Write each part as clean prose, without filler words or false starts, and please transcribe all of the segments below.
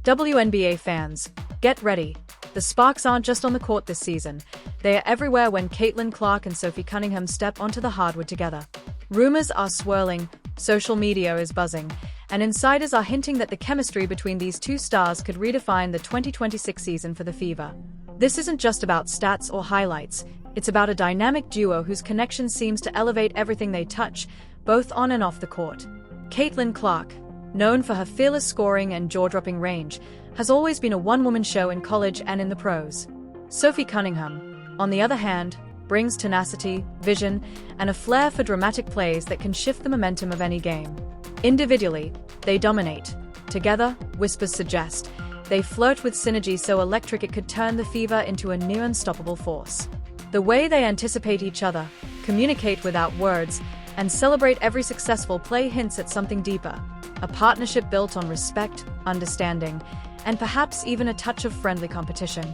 WNBA fans, get ready. The sparks aren't just on the court this season. They are everywhere when Caitlin Clark and Sophie Cunningham step onto the hardwood together. Rumors are swirling, social media is buzzing, and insiders are hinting that the chemistry between these two stars could redefine the 2026 season for the Fever. This isn't just about stats or highlights, it's about a dynamic duo whose connection seems to elevate everything they touch, both on and off the court. Caitlin Clark, known for her fearless scoring and jaw-dropping range, has always been a one-woman show in college and in the pros. Sophie Cunningham, on the other hand, brings tenacity, vision, and a flair for dramatic plays that can shift the momentum of any game. Individually, they dominate. Together, whispers suggest, they flirt with synergy so electric it could turn the Fever into a near-unstoppable force. The way they anticipate each other, communicate without words, and celebrate every successful play hints at something deeper. A partnership built on respect, understanding, and perhaps even a touch of friendly competition.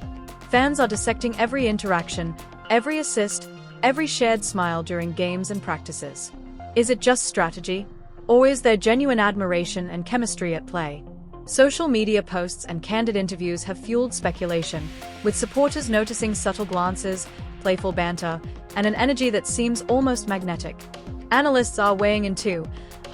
Fans are dissecting every interaction, every assist, every shared smile during games and practices. Is it just strategy? Or is there genuine admiration and chemistry at play? Social media posts and candid interviews have fueled speculation, with supporters noticing subtle glances, playful banter, and an energy that seems almost magnetic. Analysts are weighing in too,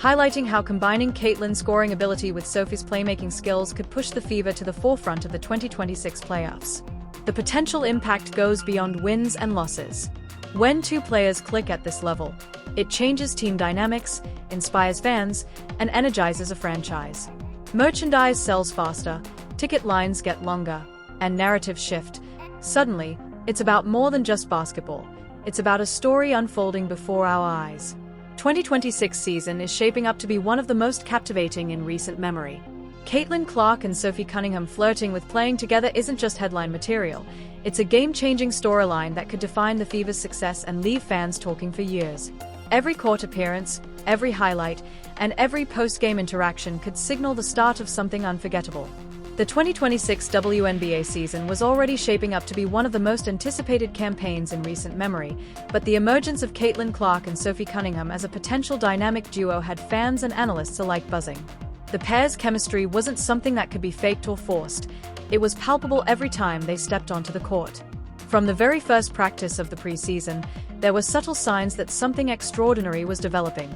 highlighting how combining Caitlin's scoring ability with Sophie's playmaking skills could push the Fever to the forefront of the 2026 playoffs. The potential impact goes beyond wins and losses. When two players click at this level, it changes team dynamics, inspires fans, and energizes a franchise. Merchandise sells faster, ticket lines get longer, and narratives shift. Suddenly, it's about more than just basketball. It's about a story unfolding before our eyes. 2026 season is shaping up to be one of the most captivating in recent memory. Caitlin Clark and Sophie Cunningham flirting with playing together isn't just headline material. It's a game-changing storyline that could define the Fever's success and leave fans talking for years. Every court appearance, every highlight, and every post-game interaction could signal the start of something unforgettable. The 2026 WNBA season was already shaping up to be one of the most anticipated campaigns in recent memory, but the emergence of Caitlin Clark and Sophie Cunningham as a potential dynamic duo had fans and analysts alike buzzing. The pair's chemistry wasn't something that could be faked or forced. It was palpable every time they stepped onto the court. From the very first practice of the preseason, there were subtle signs that something extraordinary was developing.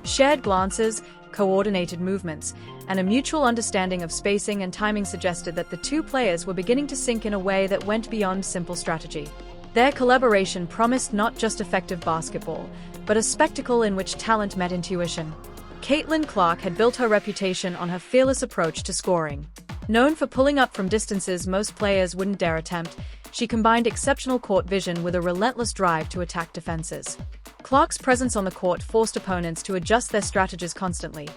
Shared glances, coordinated movements, and a mutual understanding of spacing and timing suggested that the two players were beginning to sync in a way that went beyond simple strategy. Their collaboration promised not just effective basketball, but a spectacle in which talent met intuition. Caitlin Clark had built her reputation on her fearless approach to scoring. Known for pulling up from distances most players wouldn't dare attempt, she combined exceptional court vision with a relentless drive to attack defenses. Clark's presence on the court forced opponents to adjust their strategies constantly.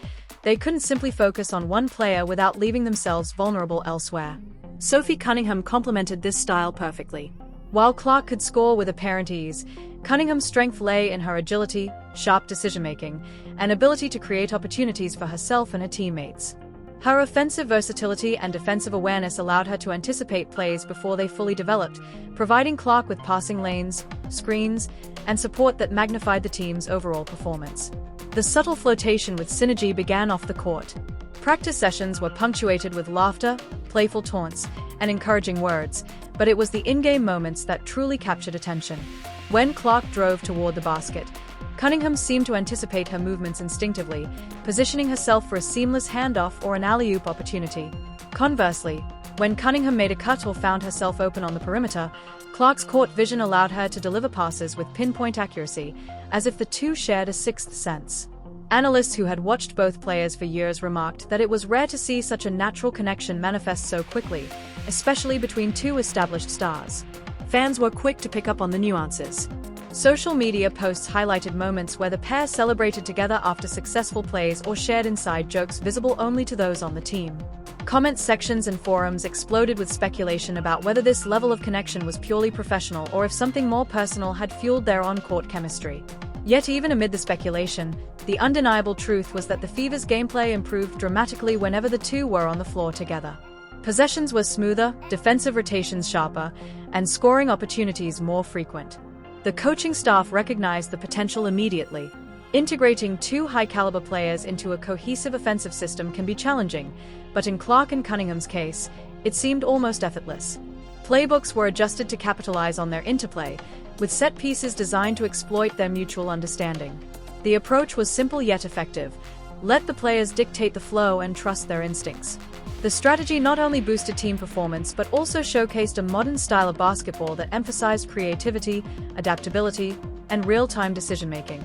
They couldn't simply focus on one player without leaving themselves vulnerable elsewhere. Sophie Cunningham complemented this style perfectly. While Clark could score with apparent ease, Cunningham's strength lay in her agility, sharp decision-making, and ability to create opportunities for herself and her teammates. Her offensive versatility and defensive awareness allowed her to anticipate plays before they fully developed, providing Clark with passing lanes, screens, and support that magnified the team's overall performance. The subtle flirtation with synergy began off the court. Practice sessions were punctuated with laughter, playful taunts, and encouraging words, but it was the in-game moments that truly captured attention. When Clark drove toward the basket, Cunningham seemed to anticipate her movements instinctively, positioning herself for a seamless handoff or an alley-oop opportunity. Conversely, when Cunningham made a cut or found herself open on the perimeter, Clark's court vision allowed her to deliver passes with pinpoint accuracy, as if the two shared a sixth sense. Analysts who had watched both players for years remarked that it was rare to see such a natural connection manifest so quickly, especially between two established stars. Fans were quick to pick up on the nuances. Social media posts highlighted moments where the pair celebrated together after successful plays or shared inside jokes visible only to those on the team. Comment sections and forums exploded with speculation about whether this level of connection was purely professional or if something more personal had fueled their on-court chemistry. Yet even amid the speculation, the undeniable truth was that the Fever's gameplay improved dramatically whenever the two were on the floor together. Possessions were smoother, defensive rotations sharper, and scoring opportunities more frequent. The coaching staff recognized the potential immediately. Integrating two high-caliber players into a cohesive offensive system can be challenging, but in Clark and Cunningham's case, it seemed almost effortless. Playbooks were adjusted to capitalize on their interplay, with set pieces designed to exploit their mutual understanding. The approach was simple yet effective. Let the players dictate the flow and trust their instincts. The strategy not only boosted team performance but also showcased a modern style of basketball that emphasized creativity, adaptability, and real-time decision-making.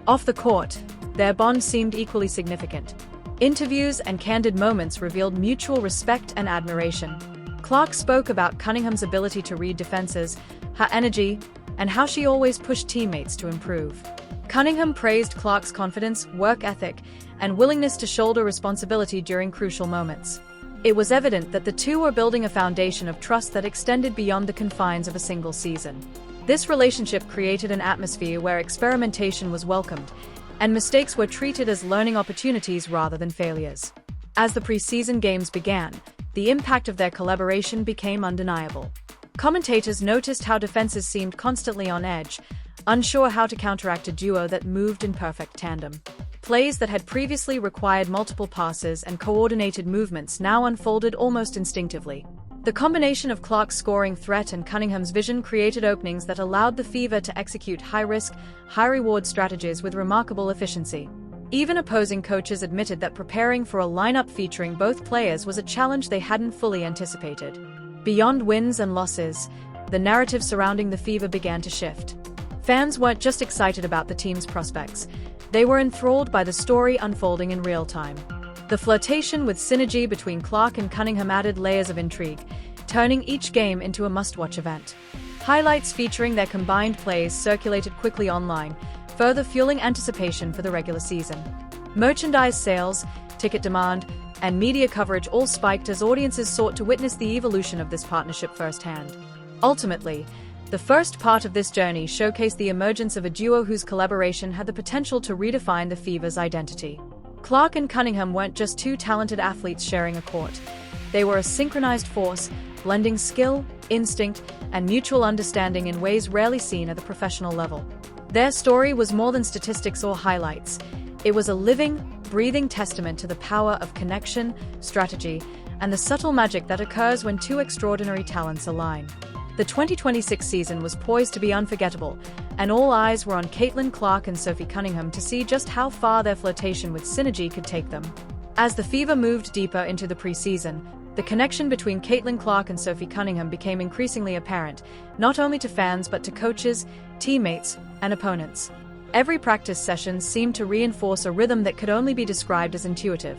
Off the court, their bond seemed equally significant. Interviews and candid moments revealed mutual respect and admiration. Clark spoke about Cunningham's ability to read defenses, her energy, and how she always pushed teammates to improve. Cunningham praised Clark's confidence, work ethic, and willingness to shoulder responsibility during crucial moments. It was evident that the two were building a foundation of trust that extended beyond the confines of a single season. This relationship created an atmosphere where experimentation was welcomed, and mistakes were treated as learning opportunities rather than failures. As the preseason games began, the impact of their collaboration became undeniable. Commentators noticed how defenses seemed constantly on edge, unsure how to counteract a duo that moved in perfect tandem. Plays that had previously required multiple passes and coordinated movements now unfolded almost instinctively. The combination of Clark's scoring threat and Cunningham's vision created openings that allowed the Fever to execute high-risk, high-reward strategies with remarkable efficiency. Even opposing coaches admitted that preparing for a lineup featuring both players was a challenge they hadn't fully anticipated. Beyond wins and losses, the narrative surrounding the Fever began to shift. Fans weren't just excited about the team's prospects, they were enthralled by the story unfolding in real time. The flirtation with synergy between Clark and Cunningham added layers of intrigue, turning each game into a must-watch event. Highlights featuring their combined plays circulated quickly online, further fueling anticipation for the regular season. Merchandise sales, ticket demand, and media coverage all spiked as audiences sought to witness the evolution of this partnership firsthand. Ultimately, the first part of this journey showcased the emergence of a duo whose collaboration had the potential to redefine the Fever's identity. Clark and Cunningham weren't just two talented athletes sharing a court. They were a synchronized force, blending skill, instinct, and mutual understanding in ways rarely seen at the professional level. Their story was more than statistics or highlights. It was a living, breathing testament to the power of connection, strategy, and the subtle magic that occurs when two extraordinary talents align. The 2026 season was poised to be unforgettable, and all eyes were on Caitlin Clark and Sophie Cunningham to see just how far their flirtation with synergy could take them. As the Fever moved deeper into the preseason, the connection between Caitlin Clark and Sophie Cunningham became increasingly apparent, not only to fans but to coaches, teammates, and opponents. Every practice session seemed to reinforce a rhythm that could only be described as intuitive.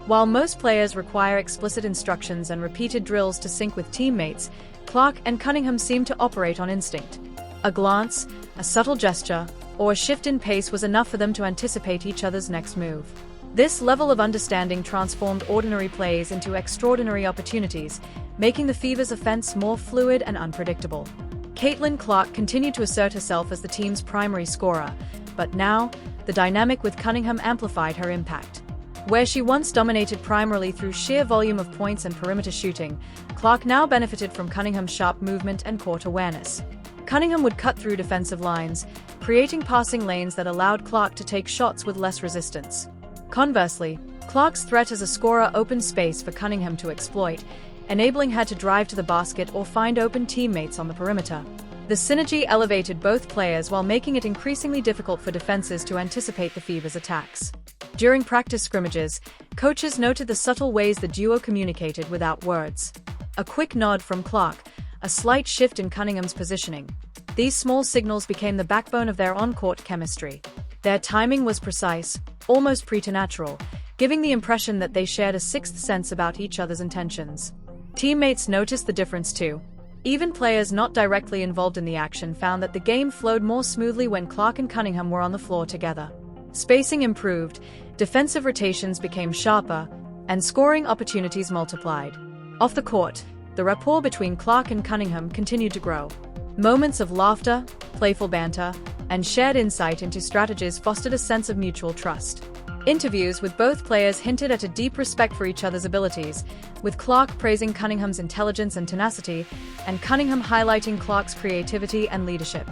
While most players require explicit instructions and repeated drills to sync with teammates, Clark and Cunningham seemed to operate on instinct. A glance, a subtle gesture, or a shift in pace was enough for them to anticipate each other's next move. This level of understanding transformed ordinary plays into extraordinary opportunities, making the Fever's offense more fluid and unpredictable. Caitlin Clark continued to assert herself as the team's primary scorer, but now, the dynamic with Cunningham amplified her impact. Where she once dominated primarily through sheer volume of points and perimeter shooting, Clark now benefited from Cunningham's sharp movement and court awareness. Cunningham would cut through defensive lines, creating passing lanes that allowed Clark to take shots with less resistance. Conversely, Clark's threat as a scorer opened space for Cunningham to exploit, enabling her to drive to the basket or find open teammates on the perimeter. The synergy elevated both players while making it increasingly difficult for defenses to anticipate the Fever's attacks. During practice scrimmages, coaches noted the subtle ways the duo communicated without words. A quick nod from Clark, a slight shift in Cunningham's positioning. These small signals became the backbone of their on-court chemistry. Their timing was precise, almost preternatural, giving the impression that they shared a sixth sense about each other's intentions. Teammates noticed the difference too. Even players not directly involved in the action found that the game flowed more smoothly when Clark and Cunningham were on the floor together. Spacing improved, defensive rotations became sharper, and scoring opportunities multiplied. Off the court, the rapport between Clark and Cunningham continued to grow. Moments of laughter, playful banter, and shared insight into strategies fostered a sense of mutual trust. Interviews with both players hinted at a deep respect for each other's abilities, with Clark praising Cunningham's intelligence and tenacity, and Cunningham highlighting Clark's creativity and leadership.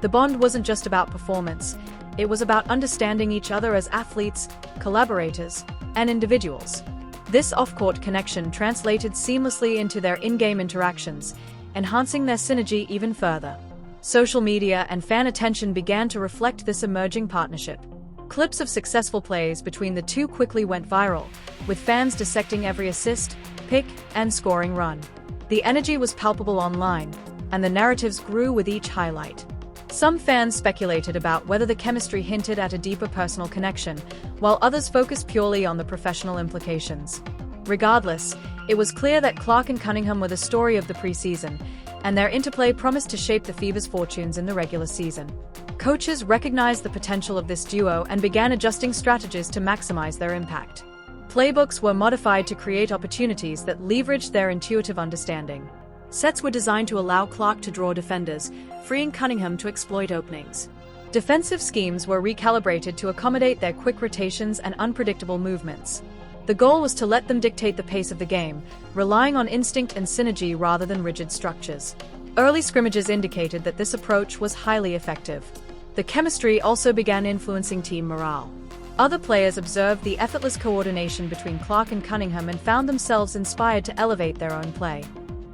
The bond wasn't just about performance, It was about understanding each other as athletes, collaborators, and individuals. This off-court connection translated seamlessly into their in-game interactions, enhancing their synergy even further. Social media and fan attention began to reflect this emerging partnership. Clips of successful plays between the two quickly went viral, with fans dissecting every assist, pick, and scoring run. The energy was palpable online, and the narratives grew with each highlight. Some fans speculated about whether the chemistry hinted at a deeper personal connection, while others focused purely on the professional implications. Regardless, it was clear that Clark and Cunningham were the story of the preseason, and their interplay promised to shape the Fever's fortunes in the regular season. Coaches recognized the potential of this duo and began adjusting strategies to maximize their impact. Playbooks were modified to create opportunities that leveraged their intuitive understanding. Sets were designed to allow Clark to draw defenders, freeing Cunningham to exploit openings. Defensive schemes were recalibrated to accommodate their quick rotations and unpredictable movements. The goal was to let them dictate the pace of the game, relying on instinct and synergy rather than rigid structures. Early scrimmages indicated that this approach was highly effective. The chemistry also began influencing team morale. Other players observed the effortless coordination between Clark and Cunningham and found themselves inspired to elevate their own play.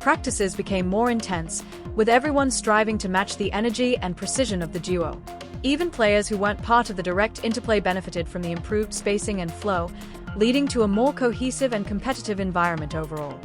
Practices became more intense, with everyone striving to match the energy and precision of the duo. Even players who weren't part of the direct interplay benefited from the improved spacing and flow, leading to a more cohesive and competitive environment overall.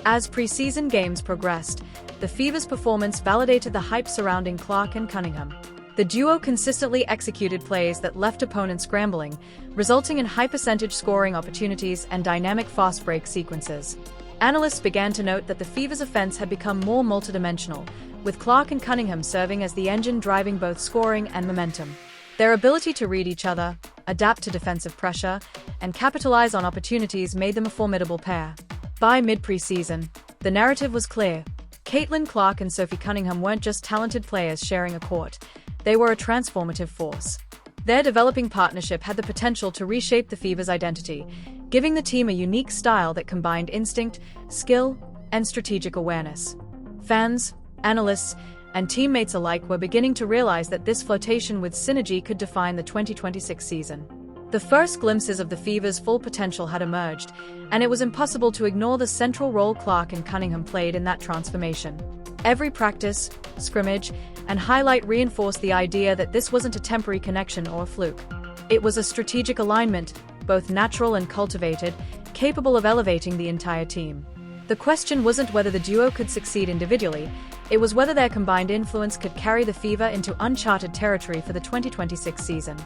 As preseason games progressed, the Fever's performance validated the hype surrounding Clark and Cunningham. The duo consistently executed plays that left opponents scrambling, resulting in high-percentage scoring opportunities and dynamic fast-break sequences. Analysts began to note that the Fever's offense had become more multidimensional, with Clark and Cunningham serving as the engine driving both scoring and momentum. Their ability to read each other, adapt to defensive pressure, and capitalize on opportunities made them a formidable pair. By mid-preseason, the narrative was clear. Caitlin Clark and Sophie Cunningham weren't just talented players sharing a court, they were a transformative force. Their developing partnership had the potential to reshape the Fever's identity, giving the team a unique style that combined instinct, skill, and strategic awareness. Fans, analysts, and teammates alike were beginning to realize that this flirtation with synergy could define the 2026 season. The first glimpses of the Fever's full potential had emerged, and it was impossible to ignore the central role Clark and Cunningham played in that transformation. Every practice, scrimmage, and highlight reinforced the idea that this wasn't a temporary connection or a fluke. It was a strategic alignment, both natural and cultivated, capable of elevating the entire team. The question wasn't whether the duo could succeed individually, it was whether their combined influence could carry the Fever into uncharted territory for the 2026 season.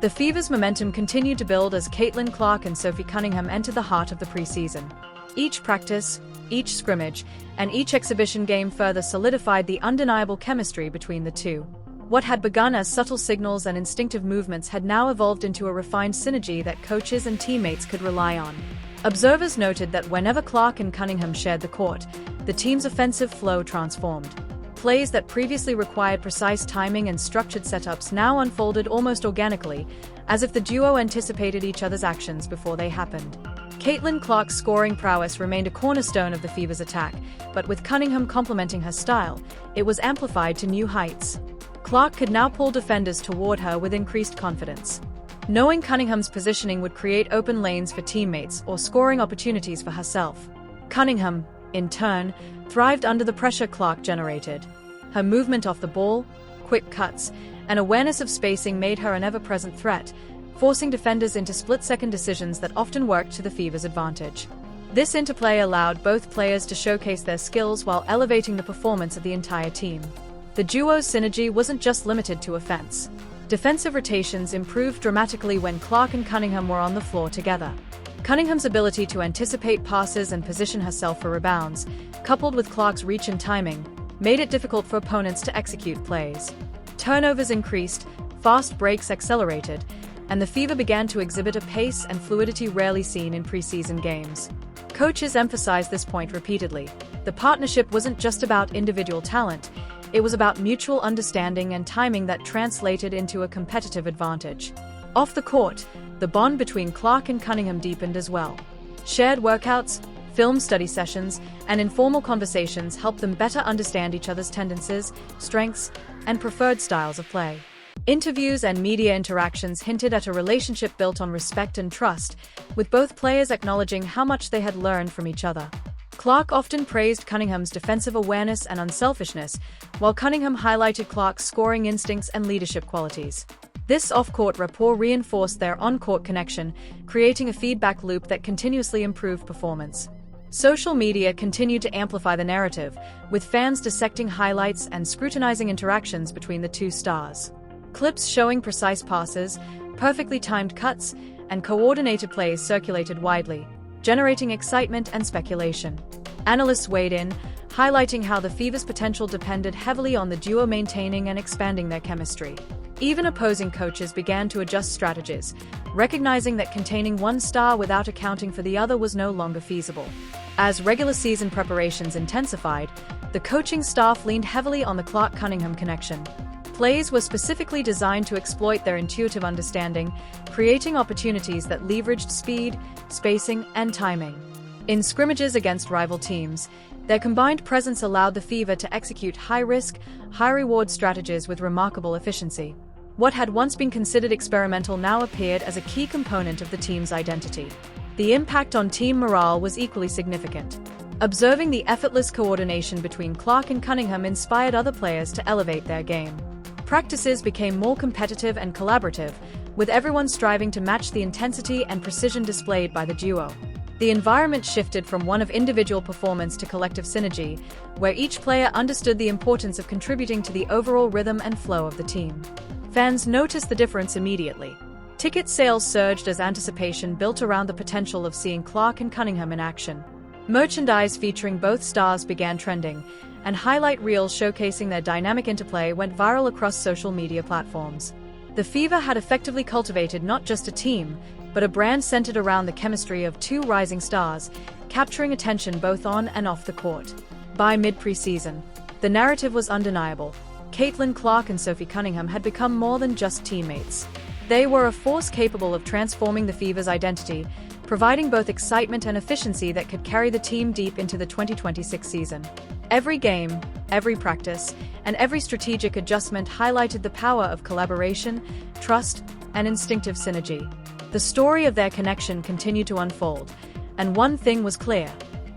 The Fever's momentum continued to build as Caitlin Clark and Sophie Cunningham entered the heart of the preseason. Each practice, each scrimmage, and each exhibition game further solidified the undeniable chemistry between the two. What had begun as subtle signals and instinctive movements had now evolved into a refined synergy that coaches and teammates could rely on. Observers noted that whenever Clark and Cunningham shared the court, the team's offensive flow transformed. Plays that previously required precise timing and structured setups now unfolded almost organically, as if the duo anticipated each other's actions before they happened. Caitlin Clark's scoring prowess remained a cornerstone of the Fever's attack, but with Cunningham complementing her style, it was amplified to new heights. Clark could now pull defenders toward her with increased confidence. Knowing Cunningham's positioning would create open lanes for teammates or scoring opportunities for herself. Cunningham, in turn, thrived under the pressure Clark generated. Her movement off the ball, quick cuts, and awareness of spacing made her an ever-present threat, forcing defenders into split-second decisions that often worked to the Fever's advantage. This interplay allowed both players to showcase their skills while elevating the performance of the entire team. The duo's synergy wasn't just limited to offense. Defensive rotations improved dramatically when Clark and Cunningham were on the floor together. Cunningham's ability to anticipate passes and position herself for rebounds, coupled with Clark's reach and timing, made it difficult for opponents to execute plays. Turnovers increased, fast breaks accelerated, and the Fever began to exhibit a pace and fluidity rarely seen in preseason games. Coaches emphasized this point repeatedly. The partnership wasn't just about individual talent, it was about mutual understanding and timing that translated into a competitive advantage. Off the court, the bond between Clark and Cunningham deepened as well. Shared workouts, film study sessions, and informal conversations helped them better understand each other's tendencies, strengths, and preferred styles of play. Interviews and media interactions hinted at a relationship built on respect and trust, with both players acknowledging how much they had learned from each other. Clark often praised Cunningham's defensive awareness and unselfishness, while Cunningham highlighted Clark's scoring instincts and leadership qualities. This off-court rapport reinforced their on-court connection, creating a feedback loop that continuously improved performance. Social media continued to amplify the narrative, with fans dissecting highlights and scrutinizing interactions between the two stars. Clips showing precise passes, perfectly timed cuts, and coordinated plays circulated widely, generating excitement and speculation. Analysts weighed in, highlighting how the Fever's potential depended heavily on the duo maintaining and expanding their chemistry. Even opposing coaches began to adjust strategies, recognizing that containing one star without accounting for the other was no longer feasible. As regular season preparations intensified, the coaching staff leaned heavily on the Clark-Cunningham connection. Plays were specifically designed to exploit their intuitive understanding, creating opportunities that leveraged speed, spacing, and timing. In scrimmages against rival teams, their combined presence allowed the Fever to execute high-risk, high-reward strategies with remarkable efficiency. What had once been considered experimental now appeared as a key component of the team's identity. The impact on team morale was equally significant. Observing the effortless coordination between Clark and Cunningham inspired other players to elevate their game. Practices became more competitive and collaborative, with everyone striving to match the intensity and precision displayed by the duo. The environment shifted from one of individual performance to collective synergy, where each player understood the importance of contributing to the overall rhythm and flow of the team. Fans noticed the difference immediately. Ticket sales surged as anticipation built around the potential of seeing Clark and Cunningham in action. Merchandise featuring both stars began trending, and highlight reels showcasing their dynamic interplay went viral across social media platforms. The Fever had effectively cultivated not just a team, but a brand centered around the chemistry of two rising stars, capturing attention both on and off the court. By mid-preseason, the narrative was undeniable. Caitlin Clark and Sophie Cunningham had become more than just teammates. They were a force capable of transforming the Fever's identity, providing both excitement and efficiency that could carry the team deep into the 2026 season. Every game, every practice, and every strategic adjustment highlighted the power of collaboration, trust, and instinctive synergy. The story of their connection continued to unfold, and one thing was clear: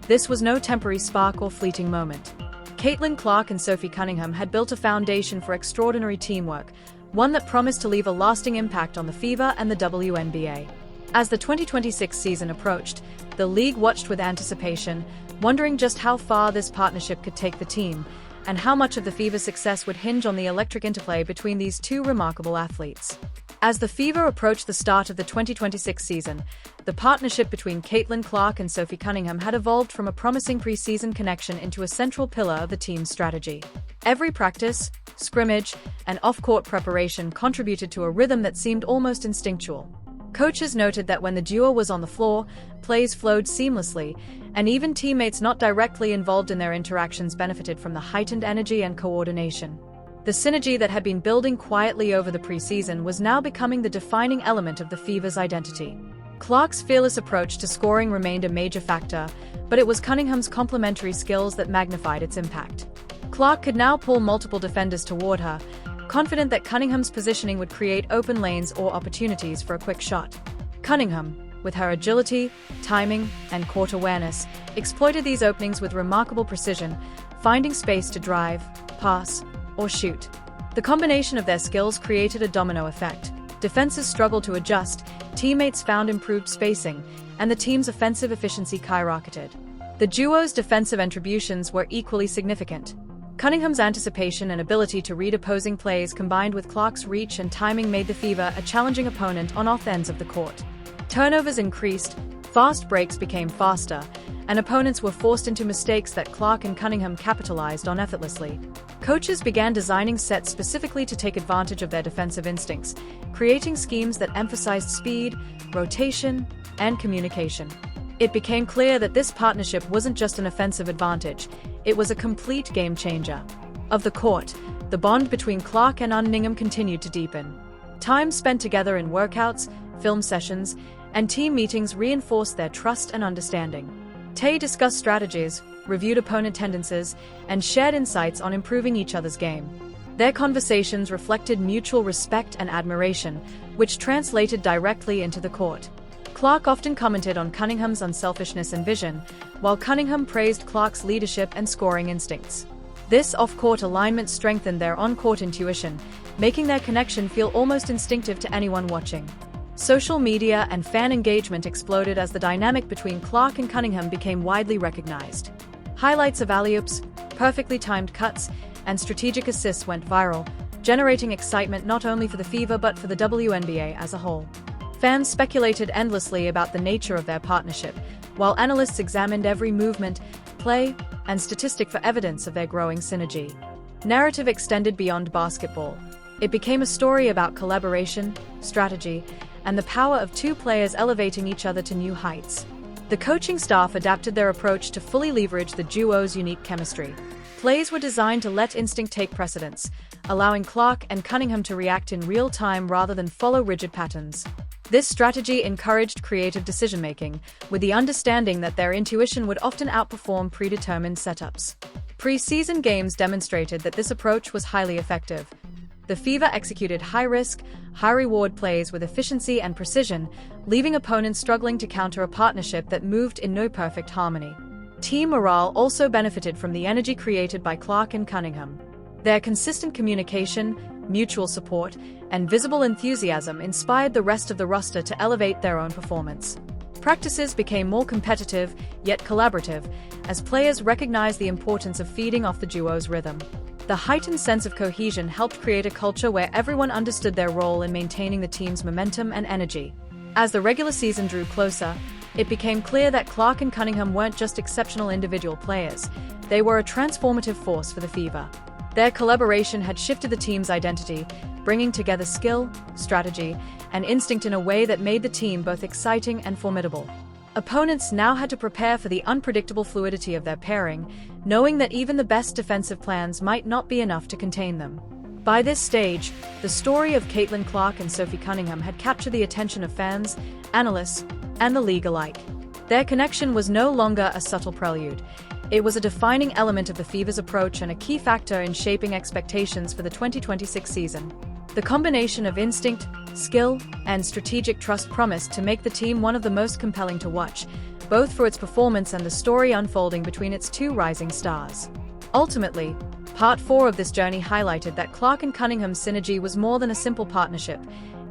this was no temporary spark or fleeting moment. Caitlin Clark and Sophie Cunningham had built a foundation for extraordinary teamwork, one that promised to leave a lasting impact on the Fever and the WNBA. As the 2026 season approached, the league watched with anticipation, wondering just how far this partnership could take the team, and how much of the Fever's success would hinge on the electric interplay between these two remarkable athletes. As the Fever approached the start of the 2026 season, the partnership between Caitlin Clark and Sophie Cunningham had evolved from a promising preseason connection into a central pillar of the team's strategy. Every practice, scrimmage, and off-court preparation contributed to a rhythm that seemed almost instinctual. Coaches noted that when the duo was on the floor, plays flowed seamlessly, and even teammates not directly involved in their interactions benefited from the heightened energy and coordination. The synergy that had been building quietly over the preseason was now becoming the defining element of the Fever's identity. Clark's fearless approach to scoring remained a major factor, but it was Cunningham's complementary skills that magnified its impact. Clark could now pull multiple defenders toward her, confident that Cunningham's positioning would create open lanes or opportunities for a quick shot. Cunningham, with her agility, timing, and court awareness, exploited these openings with remarkable precision, finding space to drive, pass, or shoot. The combination of their skills created a domino effect. Defenses struggled to adjust, teammates found improved spacing, and the team's offensive efficiency skyrocketed. The duo's defensive attributions were equally significant. Cunningham's anticipation and ability to read opposing plays combined with Clark's reach and timing made the Fever a challenging opponent on both ends of the court. Turnovers increased, fast breaks became faster, and opponents were forced into mistakes that Clark and Cunningham capitalized on effortlessly. Coaches began designing sets specifically to take advantage of their defensive instincts, creating schemes that emphasized speed, rotation, and communication. It became clear that this partnership wasn't just an offensive advantage, it was a complete game changer. Of the court, the bond between Clark and Cunningham continued to deepen. Time spent together in workouts, film sessions, and team meetings reinforced their trust and understanding. They discussed strategies, reviewed opponent tendencies, and shared insights on improving each other's game. Their conversations reflected mutual respect and admiration, which translated directly into the court. Clark often commented on Cunningham's unselfishness and vision, while Cunningham praised Clark's leadership and scoring instincts. This off-court alignment strengthened their on-court intuition, making their connection feel almost instinctive to anyone watching. Social media and fan engagement exploded as the dynamic between Clark and Cunningham became widely recognized. Highlights of alley-oops, perfectly timed cuts, and strategic assists went viral, generating excitement not only for the Fever but for the WNBA as a whole. Fans speculated endlessly about the nature of their partnership, while analysts examined every movement, play, and statistic for evidence of their growing synergy. Narrative extended beyond basketball. It became a story about collaboration, strategy, and the power of two players elevating each other to new heights. The coaching staff adapted their approach to fully leverage the duo's unique chemistry. Plays were designed to let instinct take precedence, allowing Clark and Cunningham to react in real time rather than follow rigid patterns. This strategy encouraged creative decision-making, with the understanding that their intuition would often outperform predetermined setups. Pre-season games demonstrated that this approach was highly effective. The Fever executed high-risk, high-reward plays with efficiency and precision, leaving opponents struggling to counter a partnership that moved in no perfect harmony. Team morale also benefited from the energy created by Clark and Cunningham. Their consistent communication, mutual support, and visible enthusiasm inspired the rest of the roster to elevate their own performance. Practices became more competitive, yet collaborative, as players recognized the importance of feeding off the duo's rhythm. The heightened sense of cohesion helped create a culture where everyone understood their role in maintaining the team's momentum and energy. As the regular season drew closer, it became clear that Clark and Cunningham weren't just exceptional individual players, they were a transformative force for the Fever. Their collaboration had shifted the team's identity, bringing together skill, strategy, and instinct in a way that made the team both exciting and formidable. Opponents now had to prepare for the unpredictable fluidity of their pairing, knowing that even the best defensive plans might not be enough to contain them. By this stage, the story of Caitlin Clark and Sophie Cunningham had captured the attention of fans, analysts, and the league alike. Their connection was no longer a subtle prelude. It was a defining element of the Fever's approach and a key factor in shaping expectations for the 2026 season. The combination of instinct, skill, and strategic trust promised to make the team one of the most compelling to watch, both for its performance and the story unfolding between its two rising stars. Ultimately, Part 4 of this journey highlighted that Clark and Cunningham's synergy was more than a simple partnership.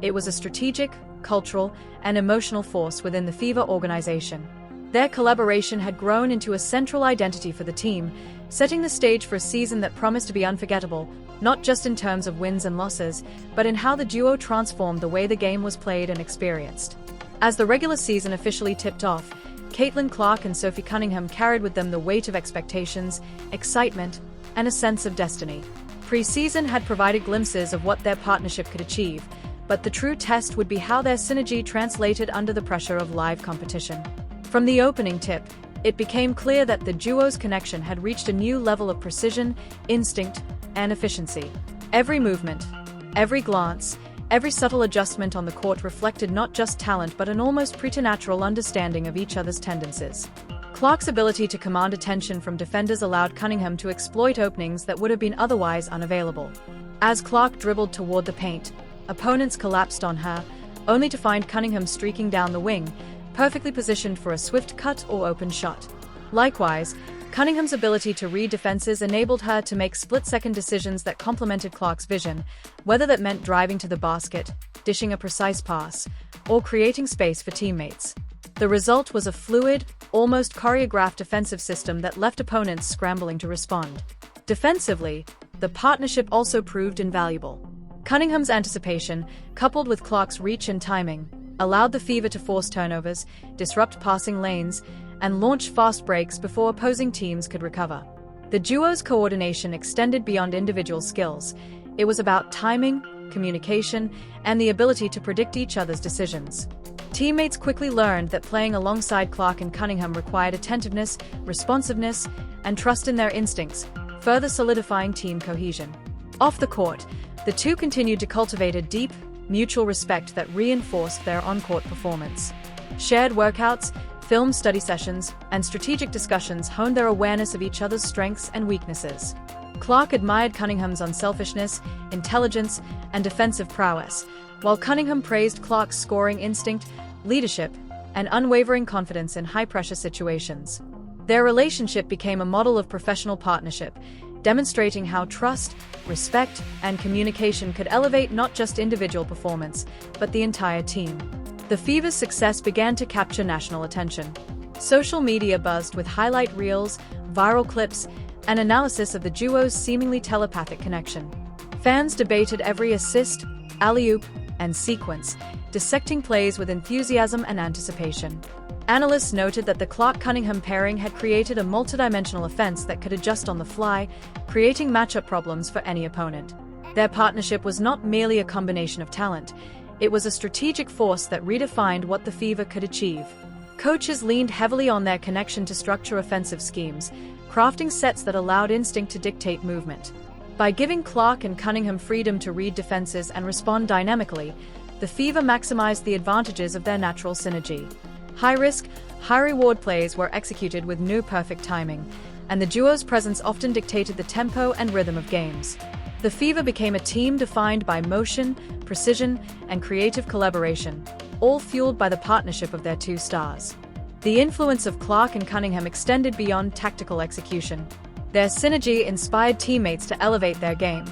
It was a strategic, cultural, and emotional force within the Fever organization. Their collaboration had grown into a central identity for the team, setting the stage for a season that promised to be unforgettable, not just in terms of wins and losses, but in how the duo transformed the way the game was played and experienced. As the regular season officially tipped off, Caitlin Clark and Sophie Cunningham carried with them the weight of expectations, excitement, and a sense of destiny. Pre-season had provided glimpses of what their partnership could achieve, but the true test would be how their synergy translated under the pressure of live competition. From the opening tip, it became clear that the duo's connection had reached a new level of precision, instinct, and efficiency. Every movement, every glance, every subtle adjustment on the court reflected not just talent but an almost preternatural understanding of each other's tendencies. Clark's ability to command attention from defenders allowed Cunningham to exploit openings that would have been otherwise unavailable. As Clark dribbled toward the paint, opponents collapsed on her, only to find Cunningham streaking down the wing, perfectly positioned for a swift cut or open shot. Likewise, Cunningham's ability to read defenses enabled her to make split-second decisions that complemented Clark's vision, whether that meant driving to the basket, dishing a precise pass, or creating space for teammates. The result was a fluid, almost choreographed defensive system that left opponents scrambling to respond. Defensively, the partnership also proved invaluable. Cunningham's anticipation, coupled with Clark's reach and timing, allowed the Fever to force turnovers, disrupt passing lanes, and launch fast breaks before opposing teams could recover. The duo's coordination extended beyond individual skills. It was about timing, communication, and the ability to predict each other's decisions. Teammates quickly learned that playing alongside Clark and Cunningham required attentiveness, responsiveness, and trust in their instincts, further solidifying team cohesion. Off the court, the two continued to cultivate a deep, mutual respect that reinforced their on-court performance. Shared workouts, film study sessions, and strategic discussions honed their awareness of each other's strengths and weaknesses. Clark admired Cunningham's unselfishness, intelligence, and defensive prowess, while Cunningham praised Clark's scoring instinct, leadership, and unwavering confidence in high-pressure situations. Their relationship became a model of professional partnership, demonstrating how trust, respect, and communication could elevate not just individual performance, but the entire team. The Fever's success began to capture national attention. Social media buzzed with highlight reels, viral clips, and analysis of the duo's seemingly telepathic connection. Fans debated every assist, alley-oop, and sequence, dissecting plays with enthusiasm and anticipation. Analysts noted that the Clark-Cunningham pairing had created a multidimensional offense that could adjust on the fly, creating matchup problems for any opponent. Their partnership was not merely a combination of talent, it was a strategic force that redefined what the Fever could achieve. Coaches leaned heavily on their connection to structure offensive schemes, crafting sets that allowed instinct to dictate movement. By giving Clark and Cunningham freedom to read defenses and respond dynamically, the Fever maximized the advantages of their natural synergy. High-risk, high-reward plays were executed with near-perfect timing, and the duo's presence often dictated the tempo and rhythm of games. The Fever became a team defined by motion, precision, and creative collaboration, all fueled by the partnership of their two stars. The influence of Clark and Cunningham extended beyond tactical execution. Their synergy inspired teammates to elevate their game,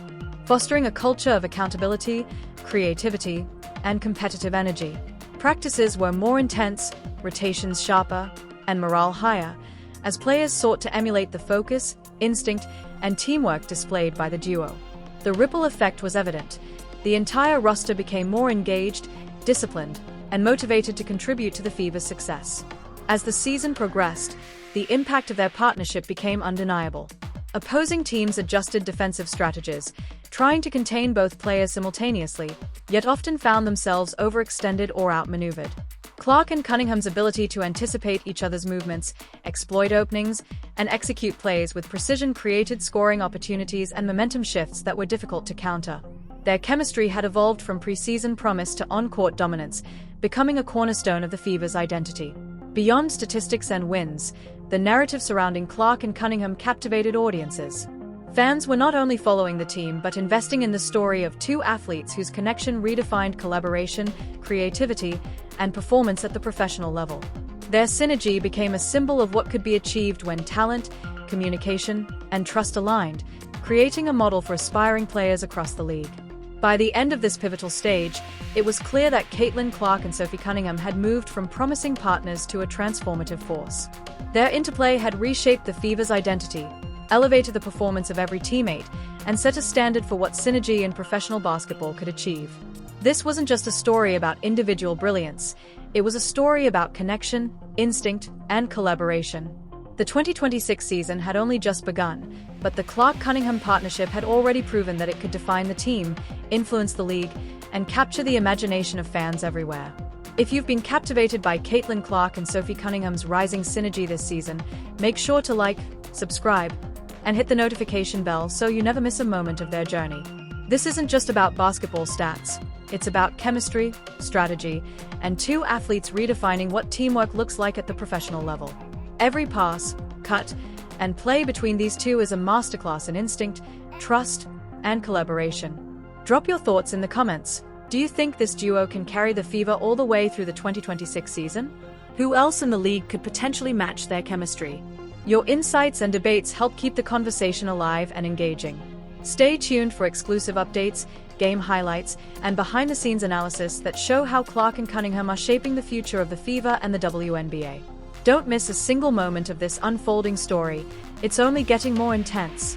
fostering a culture of accountability, creativity, and competitive energy. Practices were more intense, rotations sharper, and morale higher, as players sought to emulate the focus, instinct, and teamwork displayed by the duo. The ripple effect was evident. The entire roster became more engaged, disciplined, and motivated to contribute to the Fever's success. As the season progressed, the impact of their partnership became undeniable. Opposing teams adjusted defensive strategies, trying to contain both players simultaneously, yet often found themselves overextended or outmaneuvered. Clark and Cunningham's ability to anticipate each other's movements, exploit openings, and execute plays with precision created scoring opportunities and momentum shifts that were difficult to counter. Their chemistry had evolved from preseason promise to on-court dominance, becoming a cornerstone of the Fever's identity. Beyond statistics and wins, the narrative surrounding Clark and Cunningham captivated audiences. Fans were not only following the team but investing in the story of two athletes whose connection redefined collaboration, creativity, and performance at the professional level. Their synergy became a symbol of what could be achieved when talent, communication, and trust aligned, creating a model for aspiring players across the league. By the end of this pivotal stage, it was clear that Caitlin Clark and Sophie Cunningham had moved from promising partners to a transformative force. Their interplay had reshaped the Fever's identity, elevated the performance of every teammate, and set a standard for what synergy in professional basketball could achieve. This wasn't just a story about individual brilliance, it was a story about connection, instinct, and collaboration. The 2026 season had only just begun, but the Clark-Cunningham partnership had already proven that it could define the team, influence the league, and capture the imagination of fans everywhere. If you've been captivated by Caitlin Clark and Sophie Cunningham's rising synergy this season, make sure to like, subscribe, and hit the notification bell so you never miss a moment of their journey. This isn't just about basketball stats, it's about chemistry, strategy, and two athletes redefining what teamwork looks like at the professional level. Every pass, cut, and play between these two is a masterclass in instinct, trust, and collaboration. Drop your thoughts in the comments. Do you think this duo can carry the Fever all the way through the 2026 season? Who else in the league could potentially match their chemistry? Your insights and debates help keep the conversation alive and engaging. Stay tuned for exclusive updates, game highlights, and behind-the-scenes analysis that show how Clark and Cunningham are shaping the future of the Fever and the WNBA. Don't miss a single moment of this unfolding story. It's only getting more intense.